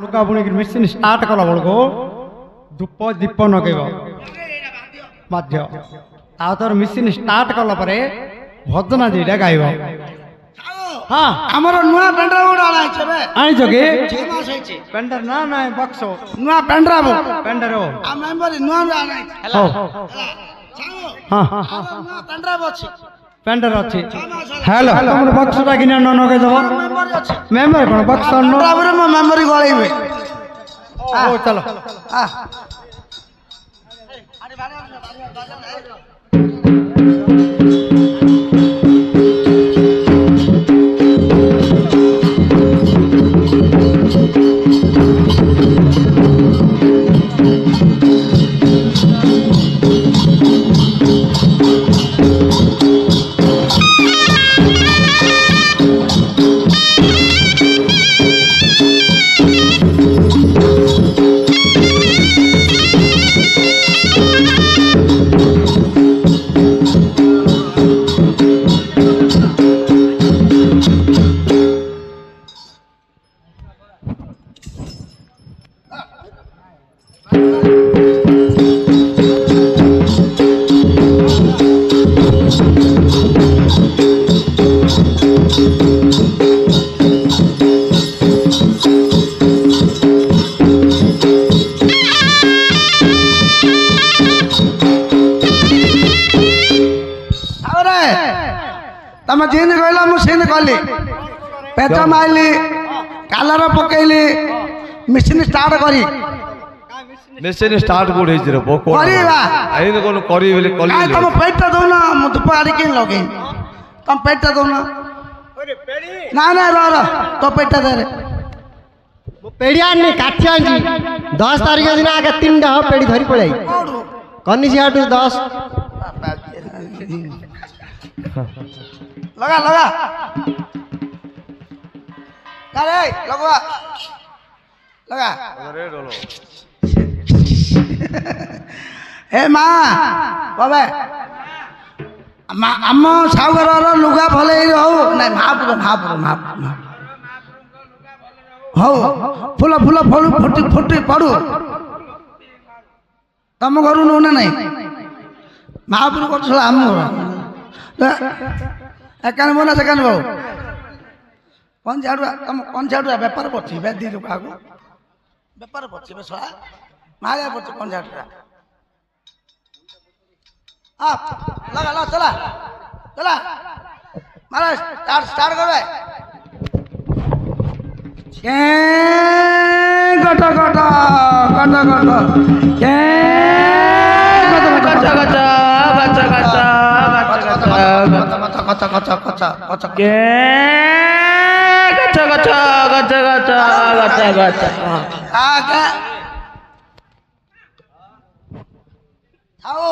लुका बुणी machine start कला बेलू धूप दीप नगेब बाध्य आर मेसीन स्टार्ट कला भजना दीटा गायब। हाँ आमर नुआ पेंड्राइव गोटे आनीच कि 6 मास होइছে पेंडर ना ना बक्स नुआ पेंड्राइव पेंडर आ मेंबर नुआ आनाइ हो हाँ नुआ पेंड्राइव अछि पेंडर अच्छी हेलो तुम बक्सटा कि नगे देव मेंबर अछि मेम्बर कौन बक्स पेंड्राइव रे मेमोरी गळैबे ओ चलो आ अरे तम जिन कहला मुझे कली पेच मारली कलर पकईली मेसीन स्टार्ट करी मेसीन स्टार्ट कोड हेछि रे बको करीबा आइ न कोनो करी बेले कली आ तुम पेटटा दो ना मु धूप आड़ी के लगे तुम पेटटा दो ना ना ना रो तो पेटटा दे रे पेड़िया नहीं काठी आंजी 10 तारीख दिन आगे 3 टा पेड़ी धरी पड़ाई कन्नी सियाटू 10 लगा लगा अरे लगवा लगा रेड होलो ए माँ बाबे आम सागर लुगा भल ना महापुर महापुर महापुर हौ फुल फुल फलू फुटी फुटी पड़ू तुम घर नौ ना नहीं महापुर कर आम एकान बोला सेकान बहु कौन झाड़ुआ तुम कौन झाड़ुआ बेपार पड़ी बेदी लोक बेपार पड़ी बेसला मारिया पड़ी कौन झाड़ुआ आप लगा ला चला चला मारा स्टार्ट स्टार्ट कर बे गट गट गट गट गट गट गट गट गट के गच गच गच गच गच गच आगे आओ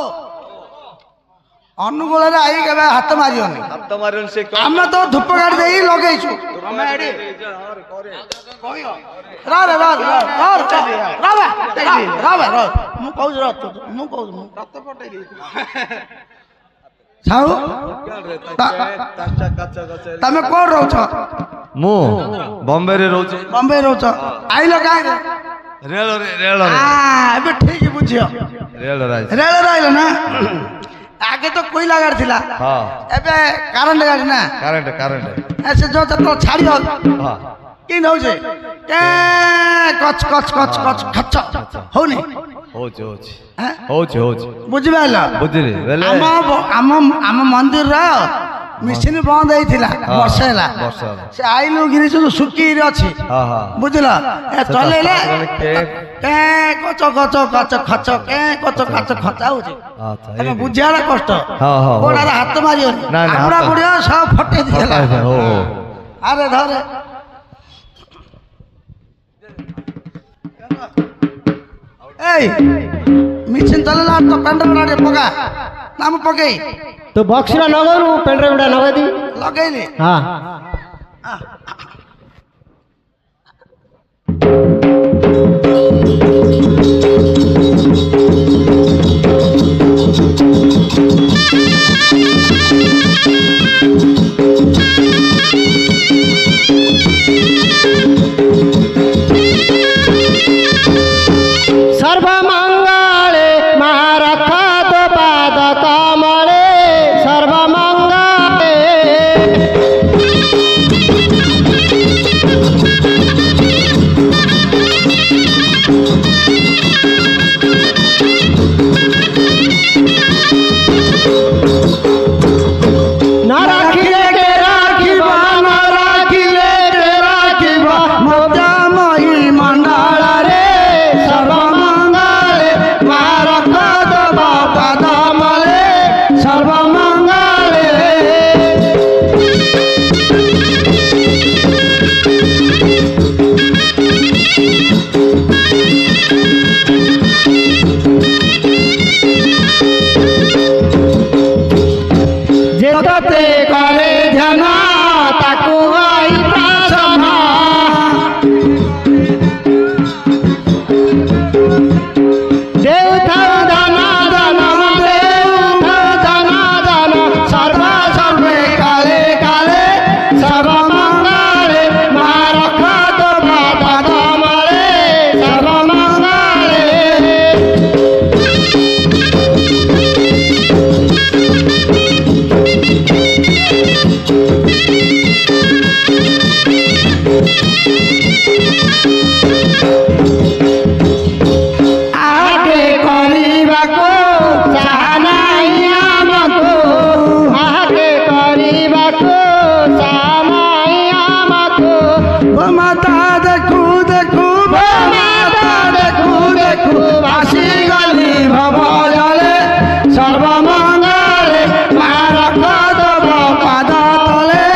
अनुकूल आई के हाथ मारियोनी से आम तो धूप गाड़ी दे लगेछु तमें कौन रोच मु बॉम्बे रे रोचे बॉम्बे रोच आइल का रेल रेल रे ठीक बुझियो रेल आइल ना आगे तो कोयला गाड़ी थिला हां एबे करंट गाड़ी ना करंट ऐसे जो तो छाड़ी हो हां की न होजे के कच कच कच कच खच होनी होचे बुझिबाला बुझिले बेले आम आम मंदिर रा मेसीन बंद होइथिला वर्षेला से आइलु गिरी जो सुकी रे अछि हां हां बुझला ए चलेले के कच कच कच खच के कच कच खचा होजे अच्छा तमे बुझियाला कष्ट हां हां गोड़ा हाथ मारियो हमरा बुढ़िया सब फटे दिला हो अरे धरे मिशन चलला तो पेंड्राइव गाड़ी पका नाम पकई तो बक्सरा नगरु पेंड्राइव नगदी लगैली हां যেততে করে ধ্যান তাকু হই প্রসন্ন দেউথাও ধন ধন দেউথাও ধন ধন সর্ব সর্বে কালে কালে সর্বমঙ্গলে মা রক্ষ তব পদমলে সর্বমঙ্গলে আগে করিবাকো চাহানাই আমাকো আগে করিবাকো চাহানাই আমাকো ও মাতা দেখু দেখু ও মাতা দেখু দেখু আসি গলি ভব জলে সর্বমঙ্গলে মা রক্ষ তব পাদ তলে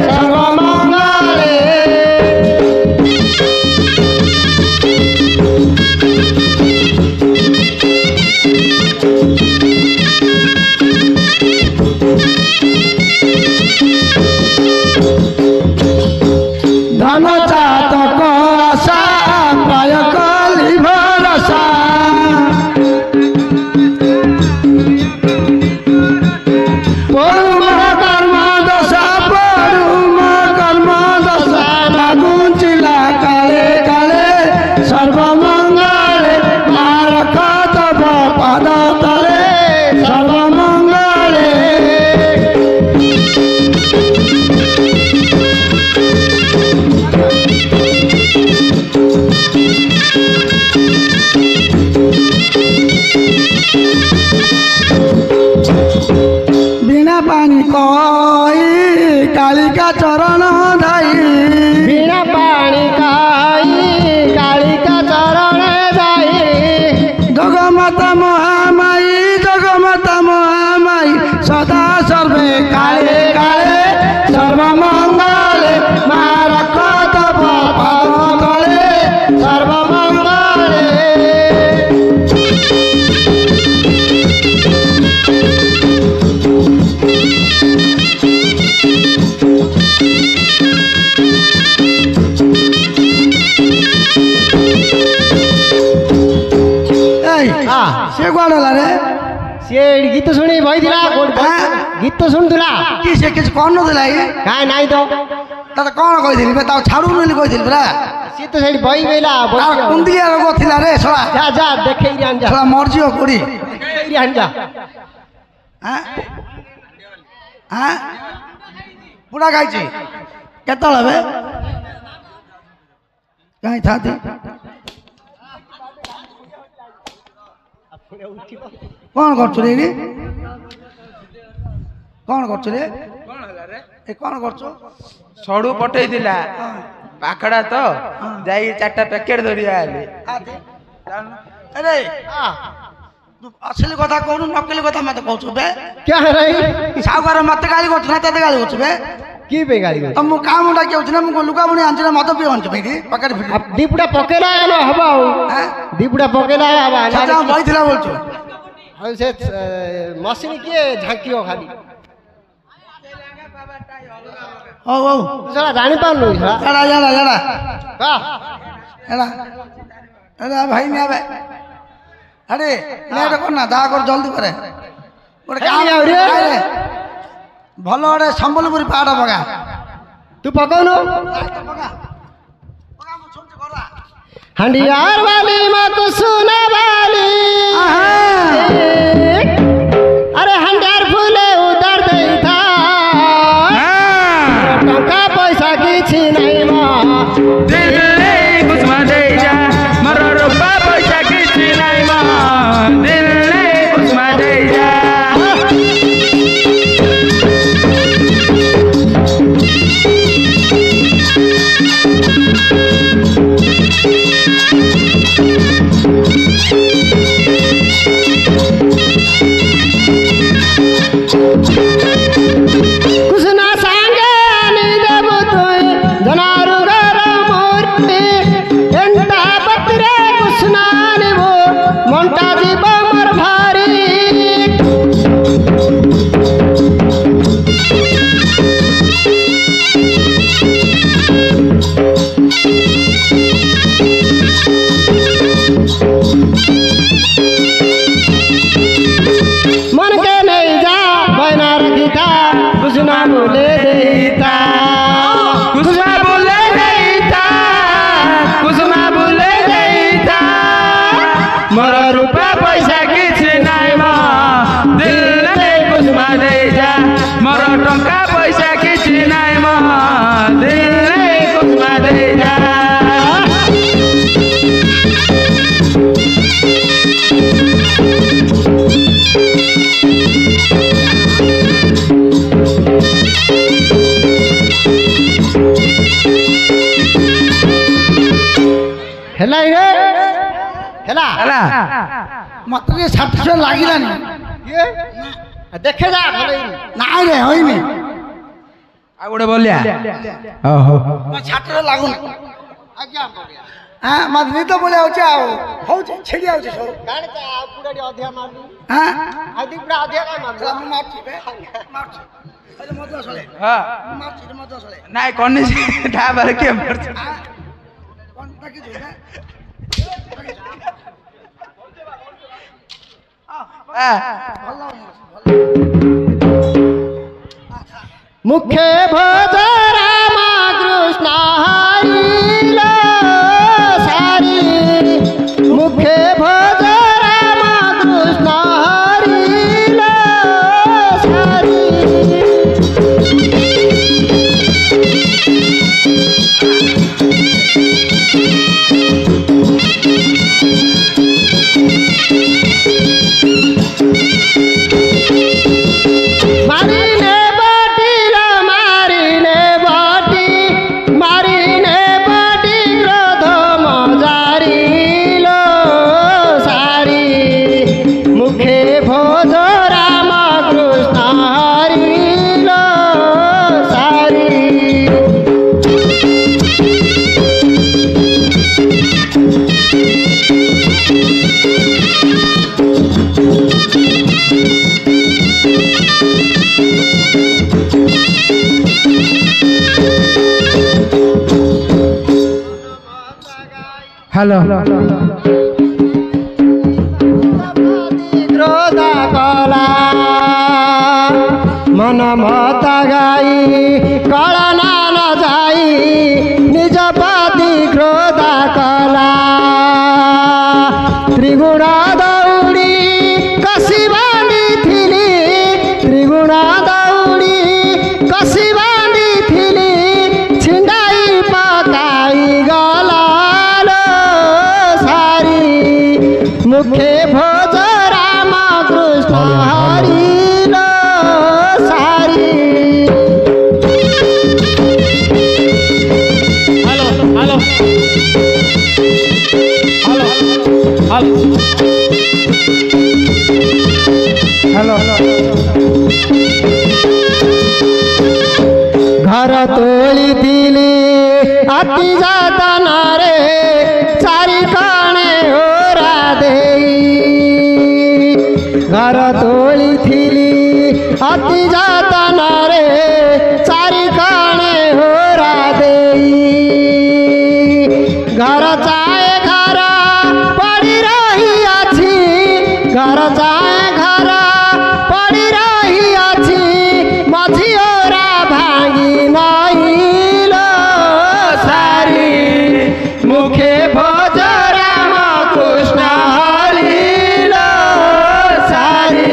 সর্বমঙ্গলে ধন চাতক আশা প্রায় কলি ভরসা পড়ুম কর্ম দশা পড়ুম কর্ম দশা লাগুচিলা কালে কালে সর্বমঙ্গলে মা রক্ষ তব পাদ তলে সর্বমঙ্গলে বিনা পানি কই কালিকা চরণ ধাই বিনা পানি কই কালিকা চরণ ধাই জগমাতা মহামাই সদা সর্বে কালে কালে সর্বমঙ্গলে মা রক্ষ তব পাদ তলে সর্বমঙ্গলে সে কুଆଡେ ଗଲା ରେ ସିଏ ଗୀତ ଶୁଣି ବଇଥିଲା ଗୀତ ଶୁଣୁଥିଲା କି ସେ କିଛି କରୁନଥିଲା କି କାଇଁ ନାଇଁ ତ ତତେ କଣ କହିଥିଲି ବେ ତାକୁ ଛାଡୁନି ବୋଲି କହିଥିଲି ପରା ସିଏ ତ ସେଇଠି ବଇ ବେଲା ତାର କୁନ୍ଦିଆ ରୋଗ ଥିଲା ରେ ଶଳା ଯା ଯା ଦେଖେଇରି ଆଣି ଯା ଶଳା ମରିଯିବ କୋଡି ଦେଖେଇରି ଆଣି ଯା ବୁଢା ଖାଇଛି କେତେବେଳେ ବେ କାହିଁ ଥାନ୍ତି କଣ କରୁଛୁ ରେ ଏଇଠି? କଣ କରୁଛୁ ରେ ଏ କଣ କରୁଛୁ ସଡୁ ପଠେଇଥିଲା ପାଖଡା ତ ଯାଇ 4ଟା ପ୍ୟାକେଟ ଧରି ଆଇଲି ଆରେ ତୁ ଅସଲି କଥା କହୁନୁ ନକଲି କଥା ମତେ କହୁଛୁ ବେ क्या है रही ସାହୁକାର ମତେ ଗାଳି କରୁଛୁ ନା ତତେ ଗାଳି କରୁଛୁ ବେ की पे गाड़ी को ତ ମୁଁ କାମ ଡାକି ଯାଉଛି ନା ମୁଁ ଲୁଗା ବୁଣି ଆଣିଛି ନା ମଦ ପିଇ ଆଣିଛୁ ଏଇଠି ପାଖରେ ଫିଟି अब दीपड़ा पकेला है ना हवा दीपड़ा पकेला है हवा ସେଟା ବଇଥିଲା ବୋଲଛୁ और से मशीन किए झांकियो खाली ହଉ ହଉ तू साला जानी पाउनु साला ଏଡ଼ା ଏଡ଼ା ଏଡ଼ା का ଏଡ଼ା ଏଡ଼ା ଭାଇ ନିଆ ବେ ଆରେ ଲେଟ୍ କର ନା ଦା କର ଜଲ୍ଦି କରେ ଗୋଟେ କାମ ଆହୁରି? କରେ। ଭଲ ଗୋଟେ ସମ୍ବଲପୁରୀ ପାହାଡ଼ ପକା तू पकाउनु हंडियार वाली मत सुना वाली अरे हंडियार फूले उधर दे था टंका पैसा किछि नहीं मां दिल्ली कुसमा दे जा मर रुपा पैसा किछि नाही मा दिल्ली कुसमा दे जा मन के नहीं जा बना रखी था कुछ ना बोले देता कुछ ना बोले देता कुछ ना बोले देता मोर रूपा पैसा किछि नाइ म दिल नै कुछ मा देजा मोर टंका पैसा किछि नाइ म दिल नै कुछ मा देजा ହେଲା ରେ ହେଲା ହେଲା ମତେ ଟିକେ ସାଟିସ୍ଫାଏ ଲାଗିଲାନି ଦେଖେ ଯା ଭଲ ନାଇଁ ରେ ହୋଇନି ଆଉ ଗୋଟେ ବୋଲିଆ ଓହୋ ମୋ ଛାଟିରେ ଲାଗୁନି ହଁ ମତେ ନିଦ ବୋଲିଆ ହଉଛି ଆଉ ହଉଛି ଛିଡ଼ି ଯାଉଛି ସବୁ ଜାଣିଛ ଆଉ ପୁରାଟି ଅଧିକା ମାରୁ ହଁ ଆଉ ଦି ପୁରା ଅଧିକା କାଇଁ ମାରୁ ମୁଁ ମାରୁଛି ବେ ମାରୁଛି ଆରେ ମଦ ସଳେ ହଁ ମୁଁ ମାରୁଛି ରେ ମଦ ସଳେ ନାଇଁ କନି ଢାବାରେ କିଏ ମାରୁଛି କଣ ତାକି ଯୁ ନା ଭଲ मुखे भज राम कृष्ण हरिल सारी मुखे भज राम कृष्ण हरिल सारी मारिने बाटीला मारिने बाटी क्रोध मजारिलो सारी मुखे भोज राम कृष्ण हरिलो सारी हेलो क्रोध कला मन मत गाई कलना न जाई निज पति क्रोध कला त्रिगुण दौड़ी कसी बानी थिली त्रिगुण दौड़ी कसी बानी थिली छिंडाई पकाई गला मुखे भोज राम कृष्ण हरिल सारी हेलो हेलो हेलो हेलो घर तोली दिली अति जातन रे चारि कणे ओरा देई घर तोली थिली अति जातन रे चारि कणे ओरा देई घर चाहे घर पड़ी रही अछि घर चाहे घर पड़ी रही अछि मझी ओरा भांगी नहिल सारी मुखे भोज राम कृष्ण हरिल सारी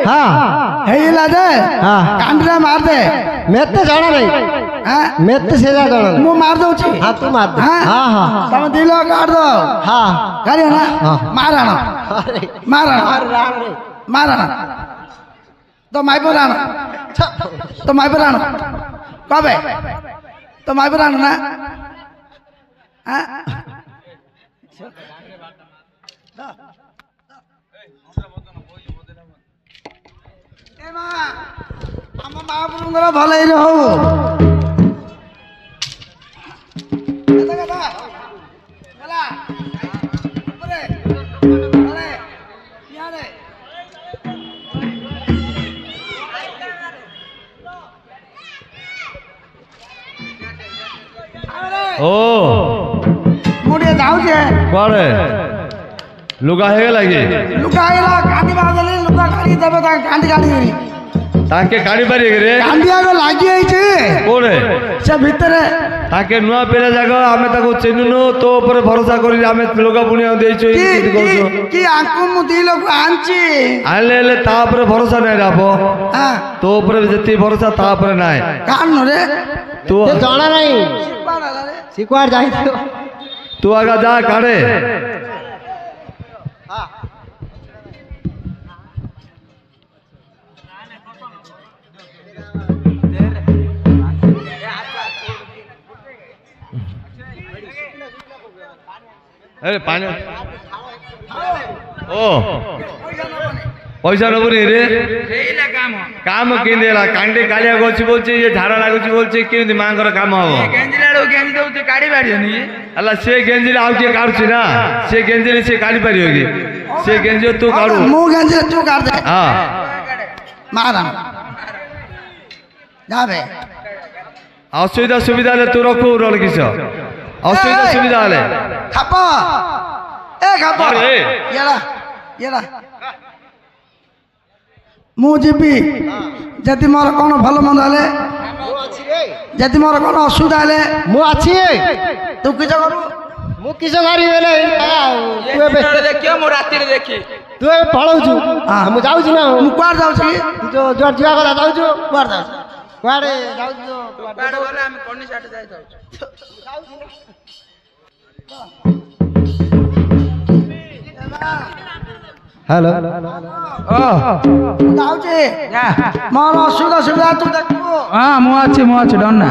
हाँ ହେଇଲା ଯେ हाँ କାଣ୍ଡିରେ ମାର ଦେ मेते जाना नहीं ହଁ मेते से ज्यादा जाना ମୁଁ ମାର ଦଉଛି हाँ तू मार दे हाँ हाँ हाँ ତମେ ଦିଲ କାଢ ଦो हाँ ଗାଡ଼ି ନା ହଁ। ମାର ଆଣ अरे ମାର ଆଣ मार राम रे ମାର ଆଣ ତ ମାଇପର ଆଣ ତ ମାଇପର ଆଣ କବେ ତ ମାଇପର ଆଣ ନା ହଁ ଏ ମା ଆମ ମହାପ୍ରଭୁଙ୍କର ଭଲ ହେଇ ହଉ ମୁଁ ଟିକେ ଯାଉଛି କୁଆଡେ ଲୁଗା ହେଇଗଲା କି ଲୁଗା ହେଇଗଲା କାନ୍ଦି ବାଦେଲି ଲୁଗା କାଢିକି ଦେବେ ତାଙ୍କ କାନ୍ଦି କାଢିକିରି ତାଙ୍କେ କାଢି ପାରିବେ ରେ କାନ୍ଦି ଆଗ ଲାଗି ହେଇଛି କୋଉଠି ସେ ଭିତରେ ତାଙ୍କେ ନୂଆ ପିଲା ଯାକ ଆମେ ତାକୁ ଚିହ୍ନୁନୁ ତୋ ଉପରେ ଭରସା କରି ଆମେ ଲୁଗା ବୁଣିବାକୁ ଦେଇଛୁ ଏମିତି କହୁଛୁ କି ଆଙ୍କୁ ମୁଁ 2 ଲୋକ ଆଣିଛି ଆଣିଲେ ହେଲେ ତା ଉପରେ ଭରସା ନାହିଁ ରାବ ତୋ ଉପରେ ଯେତିକି ଭରସା ତା ଉପରେ ନାହିଁ କାରଣ ରେ ତୁ ଜଣା ନାହିଁ ସେ କୁଆଡେ ଯାଇଥିବ ତୁ ଆଗ ଯା କାଢେ अरे पानी ओ पैसा नबुनी रे काम केला कांडे कालिया गोची बोलछे ये झाड़ा लागुची बोलछे केमि मांगर काम हबो गेंजिलाडो गेंजि दउते काढी पारियोनी अल्ला से गेंजिले आउ के काढुची ना से गेंजिले से काढी पारियो की से गेंजि तू काढू ମୁଁ ଗେଞ୍ଜିଲେ ତୁ କାଢ ଦେ हां ମାରା ଯାବେ असुविधा सुविधा ले तू रखू रोल किस असुविधा सुविधा ले ଖାପ ଏ ଖାପ अरे येला ମୁଁ ଯିବି ଯଦି ମୋର କ'ଣ ଭଲ ମନ୍ଦ ହେଲେ ଯଦି ମୋର କ'ଣ ଅସୁବିଧା ହେଲେ ମୁଁ ଅଛି ତୁ କିସ କରୁ ମୁଁ କିସ କରିବି ହେଲେ ତୁ ଏବେ ଦେଖିବ ମୁଁ ରାତିରେ ଦେଖି ତୁ ଏବେ ପଳଉଛୁ ମୁଁ ଯାଉଛି ନା ମୁଁ କୁଆଡ଼େ ଯାଉଛି ତୁ ଯୋଉ ଯୁଆଡେ ଯିବା କଥା ଯାଉଛୁ କୁଆଡ଼େ ଯାଉଛି କୁଆଡେ ଯାଉଛୁ କୁଆଡେ ଗଲେ ଆମେ କନି ସାଠି ଯାଇ ଯାଉଛୁ हेलो ओ ଯାଉଛି ଯା ମୋର ଅସୁବିଧା ସୁବିଧା ତୁ ଦେଖିବୁ ହଁ ମୁଁ ଅଛି ଡନା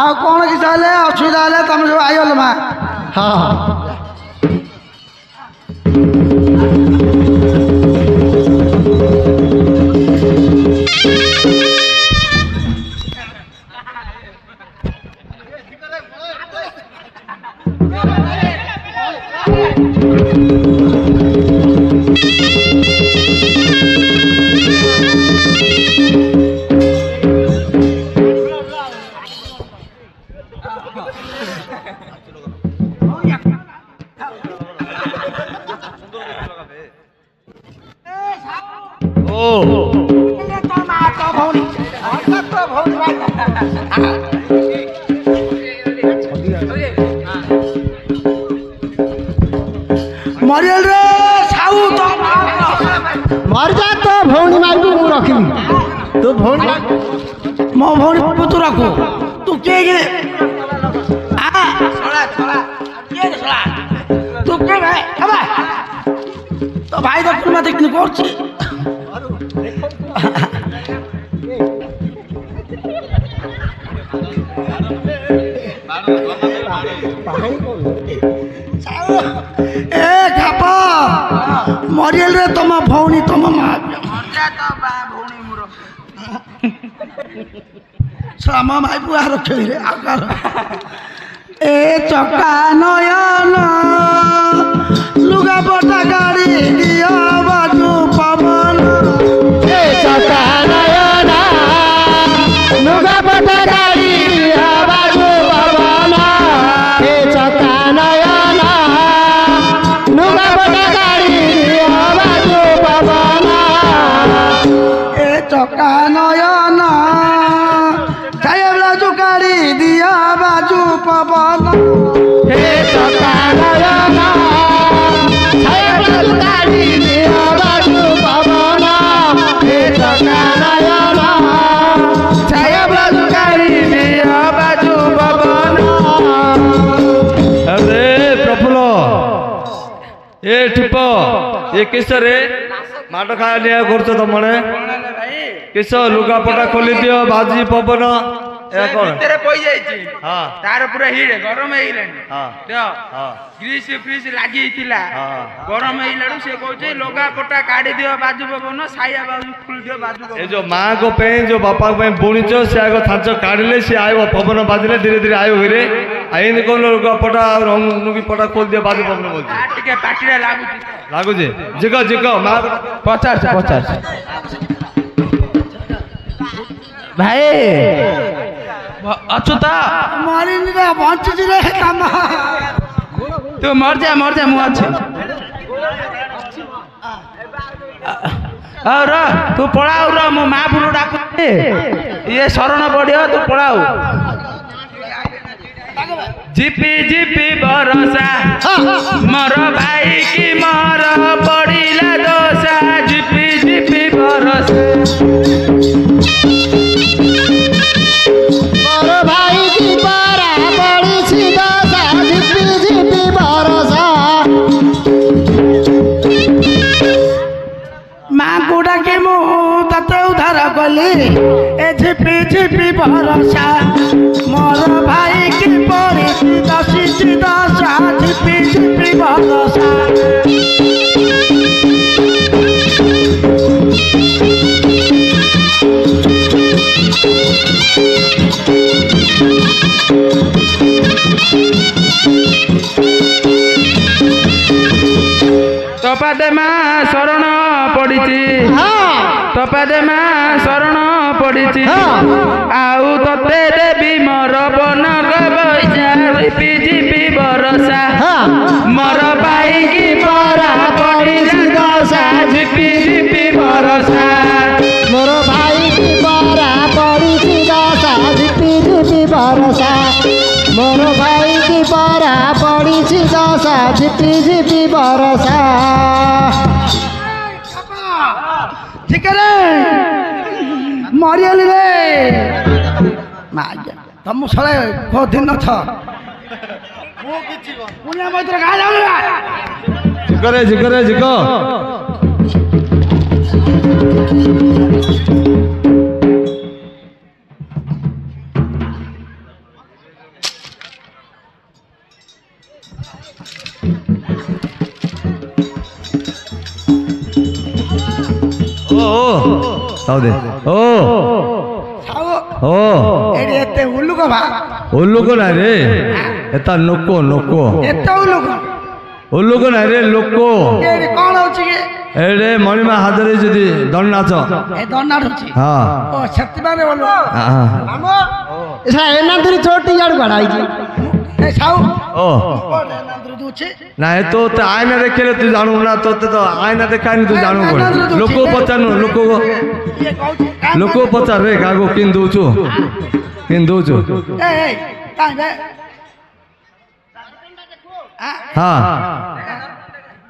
ଆଉ କ'ଣ କିଛି ହେଲେ ଅସୁବିଧା ହେଲେ ତମେ ସବୁ ଆଇଗଲ ମା हाँ हाँ मरियल रे साऊ तो मर जा तो भौणी मारबी मु रखिबी तू भौणी मो भौणी तू रखू तू के गे छोड़ा के छोड़ा तू के भाई अबे तो भाई तो तुम मत किन करछि ए खापा मरियल रे तुम भौणी तुम मा मजा तो बा भौणी मुरो श्रामा माई पुआ रखे रे आकार ए चका नयन लुगा पटा गाड़ी दियो बाजू पवन ए चका नयन लुगा पटा गाड़ी दियो बाजू पवन ए चका नयन लुगा पटा गाड़ी दियो बाजू पवन ए चका नयन छाया बाजू गाड़ी दियो बाजू पवन हे चका नयन छाया बाजू गाड़ी दियो बाजू पवन हे चका नयन छाया बाजू गाड़ी दियो बाजू पवन अरे प्रफुल्ल ए ठिप ये किस रे माट खाया लिया करछ तमने किस लुगा पटा खोली दियो बाजी पवन ए कोन ଭିତରେ ପଇ ଯାଇଛି हां ତାର ପୁରା ହିଡ ଗରମ ହେଇଗଲାଣି हां ଦେହ हां ଗ୍ରୀସ ଫ୍ରିଜ ଲାଗି ହେଇଥିଲା ହଁ। ଗରମ ହେଇଲାଡୁ ସେ କହୁଛି ଲଗା ପଟା କାଢି ଦିଅ ବାଜୁ ପବନ ସାଇଆ ବାଜୁ ଖୋଲି ଦିଅ ବାଜୁ ए ପବନ जो मां को पे जो बापा को पे बुणिछ से आगो थांचो काढले से आयो पवन बाजले धीरे धीरे आयो घरे आइन कोन लुगा पटा नुगी पटा खोल दियो बाजी पवन बोल ତା ଟିକେ ପାଟିରେ ଲାଗୁଛି लागु जे जिको जिको मां ପଚାଶ ଭାଇ अछुता मरिनी रे बंचुची रे कामा तू मर जा मु अच्छे और तू पढ़ाऊ र मो माँ पुरो डाकु ये शरण पड़ियो तू पढ़ाऊ झिपी झिपी बरसा मर भाई की मर पड़िला दोसा झिपी झिपी बरसा मोर भाई की पारा पड़ी छि दशा झिपी झिपी बरसा माँ को डाके मु तते उधार कली ए झिपी झिपी बरसा मोर भाई की पड़ी दसी दशा झिपी झिपी बरसा तपादे माँ शरण पड़ी तपादे माँ शरण पड़ी आउ तते देवी मोर बन गैसा झिपी झिपी बरसा मोर भाई की परा पड़ी दशा झिपी झिपी बरसा मोर भाई की पारा पड़ी छि दशा झिपी झिपी बरसा मोर भाई की पारा पड़ी छि दशा झिपी झिपी बरसा ठीक रे मरियली रे माँ तुम सड़े बहुत दिन न था पुण्य मैत्र कहाँ जाऊ झिको दे एडी एते उल्लुक भा उल्लुक ना रे एता नको एते उल्लुक ना रे लोको एडी कोन होची के एडे मणिमा हाजरे जदी दंड नाच ए दंडाड होची हां ओ शक्ति बारे बोलो हां हमो ऐसा एना दूरी छोटी यार बढ़ाई जी ए साउ ओ एना दूरी होची ना ए तो आईना देखेले तू जानू ना तो आईना देखानी तू जानू कोन लोको पचानु लोको ये कहू लोको पचार रे कागो किन दोछु ए काई बे हां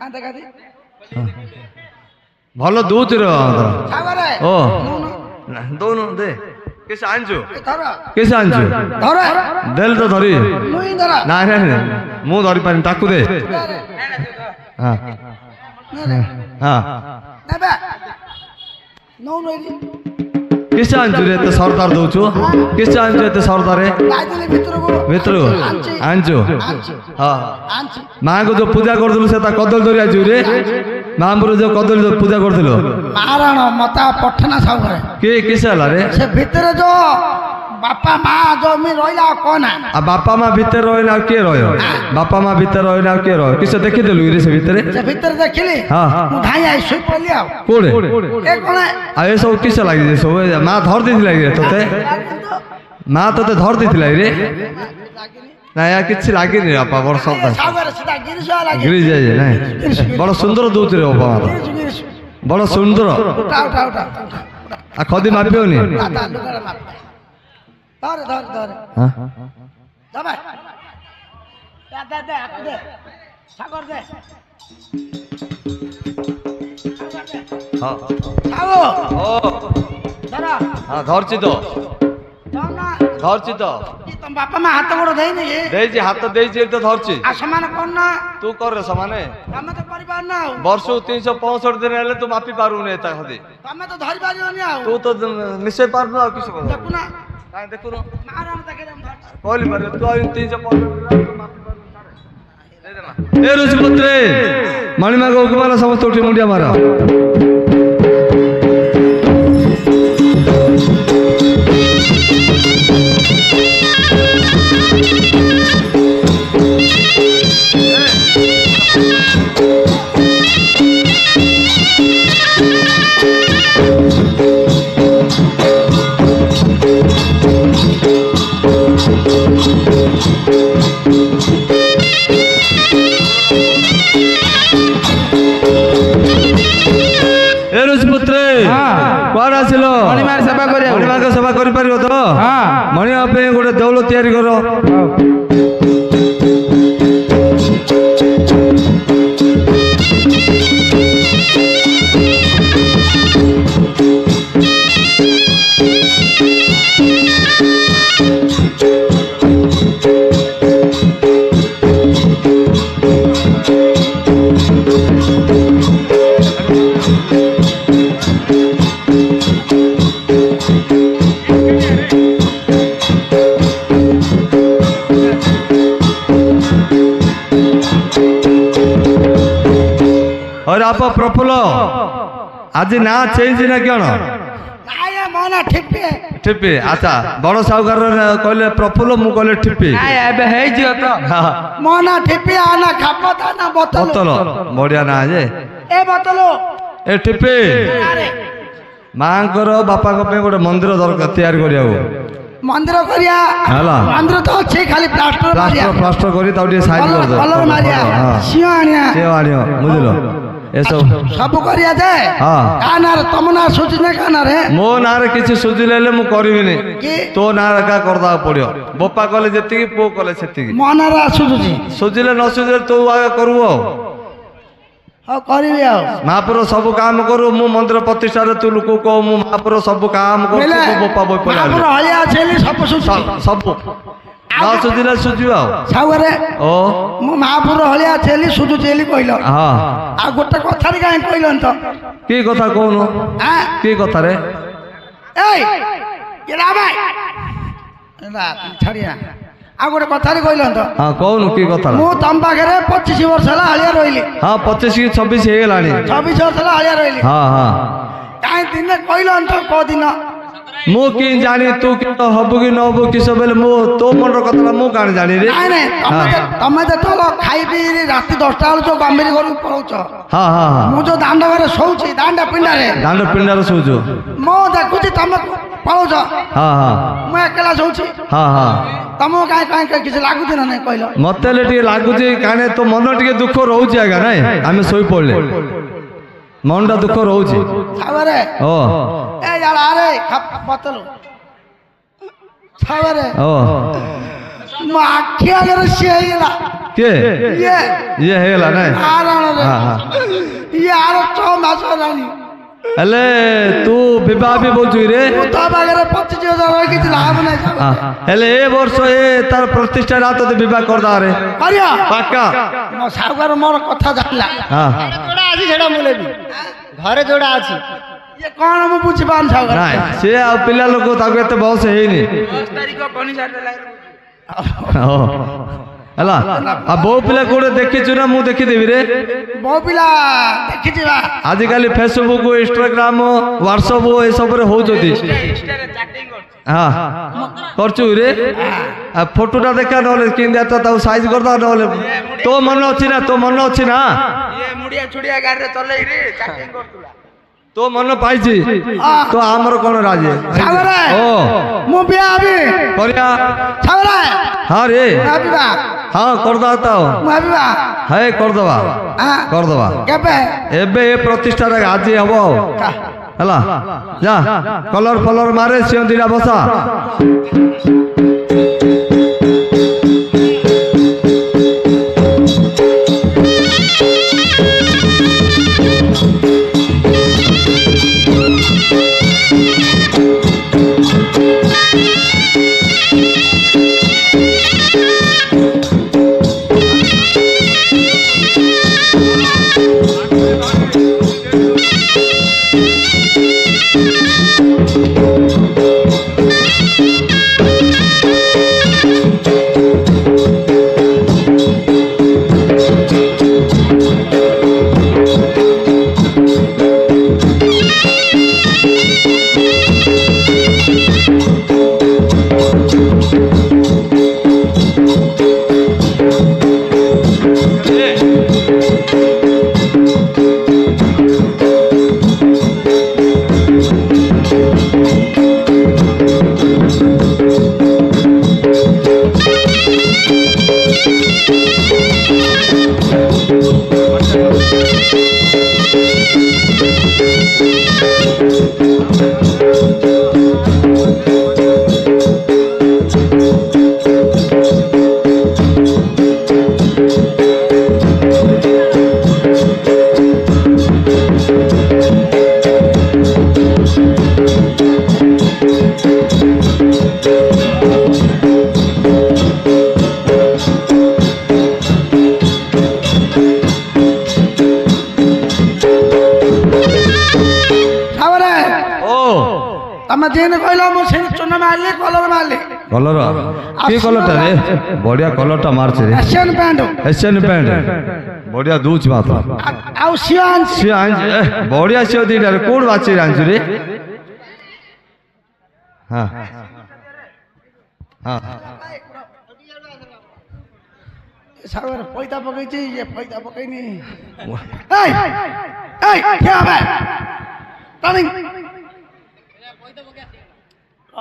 आंते कादी भलो दूच रे सागरे ओ ना दोनो दे किस आंजु धर किस आंजु धर देल तो धरी मुई धर ना मु धरी पानी ताकू दे हां हां नेबे नो नोई किस आंजु रे तो सरदार दोछु किस आंजु रे तो सरदार रे लाइदले भितर आंजु हां आंची माँ को जो पूजा करदलु सेता कदल धरी आजु रे माँ बुरो जो कदल पूजा करदलु मारण मता पठना सागरे के किसला रे से भितर जो बापा माँ जो मी रोइला कोना आ बापा माँ भीतर रहिना के रह्यो बापा माँ भीतर रहिना के रह्यो किस देखि देलु रे से भीतर देखिली हां मु धाई आई सुई पली आ कोड़े ए कोने आ ए सब किस लागि सब माँ धर देथिला रे तोते माँ तोते धर देथिला रे ना या किछि लागि रे बापा बड़ सदा सागरे सीधा गिरिश लागे गिरी जाय नहीं बड़ सुंदर दूत रे बापा गिरिश बड़ सुंदर उठा आ खदी मापियोनी दादा लुगड़ा माप धर हां दबा दे आकु दे सागर दे हां आओ ओ धरा हां धरछि तो ना धरछि तो तुम बापा माँ हाथ गोड़ देई नहीं देछि हाथ देछि तो धरछि आ समान कोन ना तू कर रे समाने तमे तो परिवार ना हो वर्ष 365 दिन हेले तू मापी पारुने एता खदी तमे तो धरि पारियोनी आ तू तो मिसे पारनु आ किस को देखु ना काई देखुनो मारम तके दम धर कहली मारे तू 365 दिन तू मापी पारु दे दे ए ऋषिपुत्रे मणिमा को हुकुमाला समस्त उठी मुंडिया मारा ए ऋषिपुत्रे कौन आसिल मणिमार सेवा करिया मणिमार सेवा करि परिबो तो हां मणिमा पे गोटे देउल तयारी करो और आप प्रफुल्ल आज ना चेंज ना क्यों ନାଇଁ ମନ ଠିପି ठिप्पी अच्छा बड़ साहुकार कहले प्रफुल्ल मु कहले ठिप्पी ନାଇଁ ଏବେ ହେଇଯିବ ତ ମନ ଠିପି ଆନା ଖାପ ତା ନା ବୋତଲ बोतल बढ़िया ना जे ଏ ବୋତଲ ए ठिप्पी ଆରେ मांकर बापा पे गोटे मंदिर दरकार तैयारी करिया ମନ୍ଦିର କରିବା ହେଲା। ମନ୍ଦିର ତ ଅଛି ଖାଲି ପ୍ଲାଷ୍ଟର ମାରିଆ प्लास्टर प्लास्टर करी ताऊ टे साइड कर दे କଲର ମାରିଆ ସିଂହ ଆଣିଆ से आनियो बुझलो ए सब ସବୁ କରିବା ଯେ हाँ। କା ନାରେ ତମ ନା ସୁଚି ନା କା ନାରେ मो ना रे किछि सुजिलेले मु करबिनी କି तो ना रे का करदा पड़ियो बोपा कले जति पो कले सेति ମୋ ନାରେ ଆସୁଛି सुजिले न सुजिले तो आगे करबो ହଉ କରିବି ଆଉ महापुर सब काम करू मु मंदिर प्रतिष्ठा रे तू लोक को मु महापुर सब काम करू ବେଲେ तो बोपा बोई पला ମହାପୁର ହଳିଆ ଅଛି ବୋଲି ସବୁ ସୁଚି सब ना सुजिले सुजियो ସାଉରେ ओ ମୁଁ ମହାପୁର ହଳିଆ ଅଛି ବୋଲି ସୁଚୁଛି ବୋଲି କହିଲ हां ଆଉ ଗୋଟେ କଥାରେ କାହିଁ କହିଲନି ତ की कथा कहनु ଆଁ की कथा रे ଏଇ ଏ ରାମାଇ ଏଟା ଛାଡ଼ିଆ ଆଉ ଗୋଟେ କଥାରେ କହିଲନି ତ हां कहनु की कथा ମୁଁ ତମ ପାଖରେ 25 ବର୍ଷ ହେଲା ହଳିଆ ରହିଲି हां 25 की 26 हे गेलानी 26 ବର୍ଷ ହେଲା ହଳିଆ ରହିଲି हां हां କାହିଁ ଦିନେ କହିଲନି ତ କୋଉ ଦିନ मु की जानी तू की तो हबु की न हबु किस बेले मु तो मन रो कथा मु कान जानी रे ନାଇଁ ନାଇଁ ତମେ ଯେତେବେଳେ ଖାଇ ପିଇ ରାତି 10ଟା ବେଳୁ ଯୋଉ ଗମ୍ଭୀର ଘରକୁ ପଳଉଛ हां हां हां ମୁଁ ଯୋଉ ଦାଣ୍ଡ ଘରେ ଶୋଉଛି ଦାଣ୍ଡ ପିଣ୍ଡାରେ दांड पिंडार सोजो ମୁଁ ଦେଖୁଛି ତମେ ପଳଉଛ हां हां ମୁଁ ଏକଲା ଶୋଉଛି हां हां ତମକୁ କାହିଁ କାହିଁ କିଛି ଲାଗୁଛି ନା ନାଇଁ କହିଲ मते ले टिके लागुची काने तो मन टिके दुख रहउची आगा नाही आमे सोई पड़ले मनटा दुख रहउची ଛାବରେ ओ ଏ ଯାଳ ଆରେ ବୋତଲ ଛାବରେ ओ ମୋ ଆଖି ଆଗରେ ସିଏ ହେଇଗଲା के ଇଏ ये हेला नाही ଆରରେ हां हां ଇଏ ଆର 6 ମାସ ହେଲାଣି अले तू विवाह भी बोलछु रे ମୁଁ ତା ପାଖରେ 25,000 ରହି କିଛି ଲାଭ ନାହିଁ हां हेले ए वर्ष ए तार प्रतिष्ठा रात ते विवाह करदा रे କରିବା पाका ମୋ ସାହୁକାର ମୋର କଥା ଜାଣିଲା हां जोड़ा अच्छी सेटा मुले भी घरे जोड़ा अच्छी ଇଏ କଣ ମୁଁ ବୁଝିପାରୁନି ସାହୁକାର ନାଇଁ ସେ ଆଉ ପିଲା ଲୋକ ତାକୁ ଏତେ ବୟସ ହେଇନି 10 ତାରିଖ ବନି ସାରିଲା ହେଲା ଆଉ ବୋଉ ପିଲା କୋଉଠି ଦେଖିଛୁ ନା ମୁଁ ଦେଖିଦେବି ରେ ବହୁ ପିଲା ଦେଖିଛି ବା ଆଜିକାଲି ଫେସବୁକ୍ ଇନଷ୍ଟାଗ୍ରାମ ହ୍ୱାଟ୍ସଆପ ଏସବୁରେ ହଉଛନ୍ତି ଇନଷ୍ଟାରେ ଚାଟିଂ କରୁଛି ହଁ କରୁଛୁ ରେ ଆଉ ଫଟୋଟା ଦେଖା ନହେଲେ କେମିତି ତାକୁ ସାଇଜ କରିଦବା ନହେଲେ ତୋ ମନ ଅଛି ନା ତୋ ମନ ଅଛି ନା ଇଏ ମୁଡିଆ ଛୁଡିଆ ଗାଡିରେ ଚଲେଇରି ଚାଟିଂ କରୁଥିଲା ତୋ ମନ ପାଇଛି ତ ଆମର କଣ ରାଜି ସାହୁକାର ଓ ମୁଁ ବିଆ ହେବି କରିବା ସାହୁକାର ହଁ ରେ ହେବିବା ହଁ କରିଦବା ତ ମୁଁ ହେବିବା ହେ କରିଦବା କରିଦବା କେବେ ଏବେ ଏ ପ୍ରତିଷ୍ଠାଟା ଆଜି ହବ ଆଉ ହେଲା ଯା କଲର ଫଲର ମାରେ ସିଅ ଦିଟା ବସା तमे दिन कहला मो से चुन मारली कलर मारली कलर की कलरटा रे बढ़िया कलरटा मारछ रे एशियन पैंट बढ़िया दूच बात आउ सियान सियान बढ़िया सियो दीटा रे कोड बाची रांचु रे हां हां सागर पैदा पकैछि ये पैदा पकैनी ए क्या बे तनी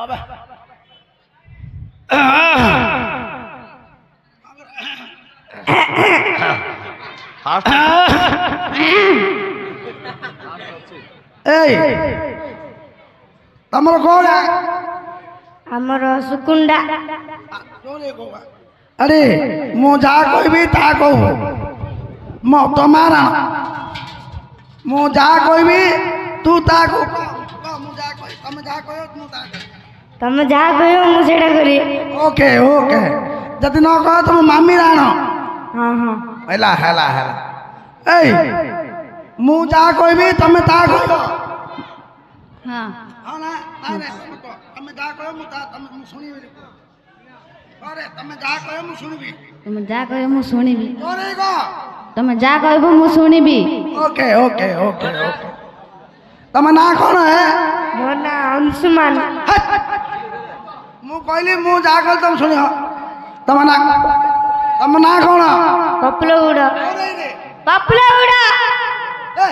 अबे तमर कौन है हमर सुकुंडा अरे मु जा कहबी ता कहू मो तुम्हारा मु जा कहबी तू ता कहू मु जा कह तुम जा कहो तू ता तमे जा कहियो मु सेटा करी ओके ओके जति न कह तुम मामी राण हां हां हैला हैला हैला ए मु जा कहबी तमे ता कहो हां हां ना ना तमे जा कहो मु ता तमे मु सुनी अरे तमे जा कहो मु सुनबी तमे जा कहियो मु सुनिबी अरे गो तमे जा कहबो मु सुनिबी ओके ओके ओके ओके तमे ना कौन है मो ना अंशुमान मु कहली मु जा कह तुम सुनियो तमे ना कौन पपलो उड़ा अरे रे पपलो उड़ा ए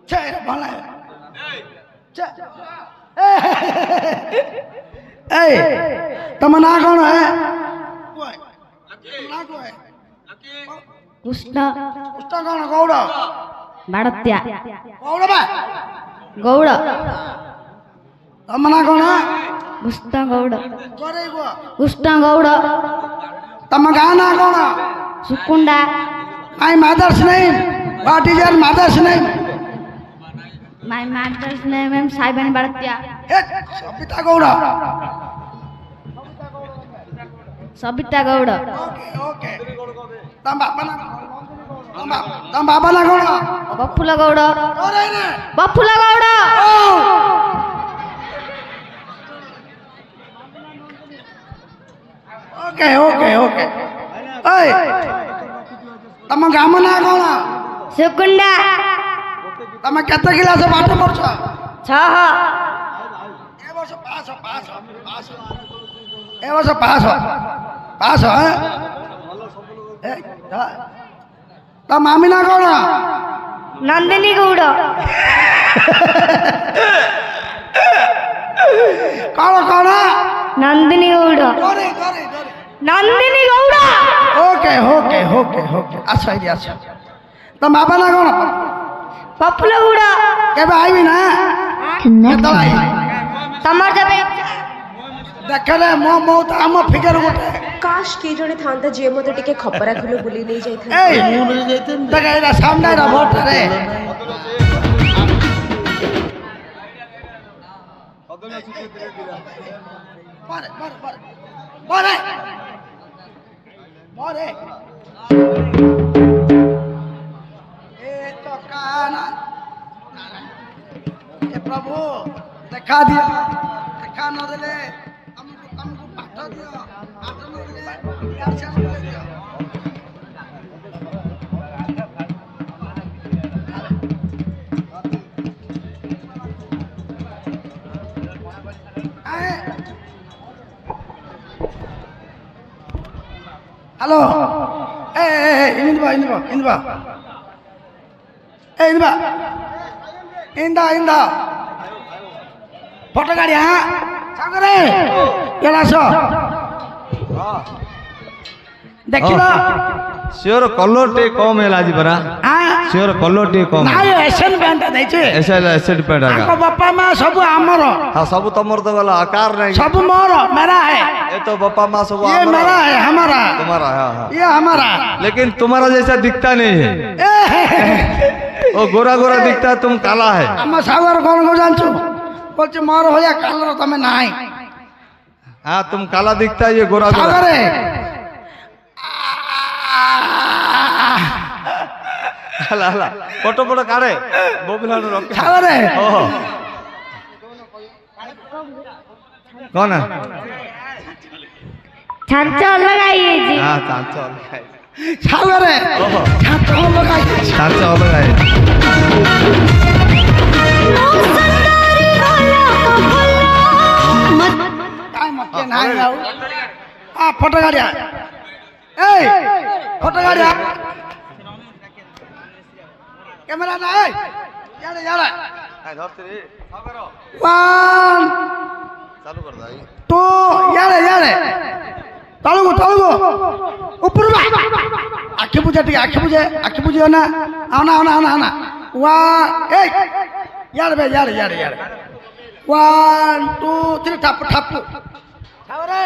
छे भला छे ए तमे ना कौन है ना को है कृष्ण उष्टा कौन गौड़ बाड़त्या गौड़ बा गौड़ तमे ना कौन कृष्ण गौड़ करे गो कृष्ण गौड़ तमे गाना कौन सुकुंडा my mother's name what is your mother's name my mother's name एम साइबन बाड़त्या सबिता गौड़ सबिता गौड़ ओके ओके तम बाबा ना कौन बफुल गौड़ अरे रे बफुल गौड़ ओके ओके ओके ए तम गाम ना कौन सुकुंडा तमे केते क्लास पाठ पढ़छ 6 ए वर्ष पास पास पास ए वर्ष पास पास है ए त मामी ना कौन नंदिनी गौड़ कौन कौन नंदिनी गौड़ करे करे करे Nandini Gaur okay okay okay okay अच्छा ये अच्छा त बाबा ना कौन पफुल गौड़ केबे आइबी ना केतला आई तमर जबे देखले मो मो त हम फिगर गोटे काश के जने थांता जे मते टिके खपरा खुलो बुली नहीं जाई था ए देख एरा सामने रा भोट रे मारे मारे मारे मारे ए तो काना ए प्रभु देखा दिया देखा न देले हमको हमको पाठ दियो पाठ न देले यार से दियो हेलो ए इंदबा इंदबा इंदबा ए इंदबा इंदा इंदा फोटो गाड़ी हाँ सागरे केला सो देखिलो ସିଓର କଲର ଟିକେ କମ ହେଲା ଆଜି ପରା ସିଓର କଲର ଟିକେ କମ ନାଇଁ ଏସିଆନ୍ ପ୍ୟାଣ୍ଟ ଦେଇଛେ ଏସିଆନ୍ ପ୍ୟାଣ୍ଟ ତାଙ୍କ ବାପା ମା ସବୁ ଆମର हाँ सब तमर तो वाला आकार नहीं सब मोर मेरा है ये तो पापा माँ सब ये मेरा है हमारा तुम्हारा है हाँ। ये हमारा लेकिन तुम्हारा जैसा दिखता नहीं है वो गोरा गोरा दिखता है तुम काला है हम सागर कौन को जानचु बोलছে मोर होया कलर तमे नाही हाँ तुम काला दिखता है ये गोरा गोरा सागर हला हला फोटो फोटो काढ़े बोबिला नु रख सागर ओहो कौन है छांचा लगाइए जी हाँ चांचो सागर ओहो छातो लगाई चांचो लगाए काय मत नाही जाऊ आ फोटो गाड्या ए फोटो गाड्या कैमरा ना ए याडे याडे वन चालू कर दे टू याडे याडे तळगु तळगु ऊपर बा आखी बुझे ना आना वन ए याडे बे याडे 1 2 3 ठप ठप सावरे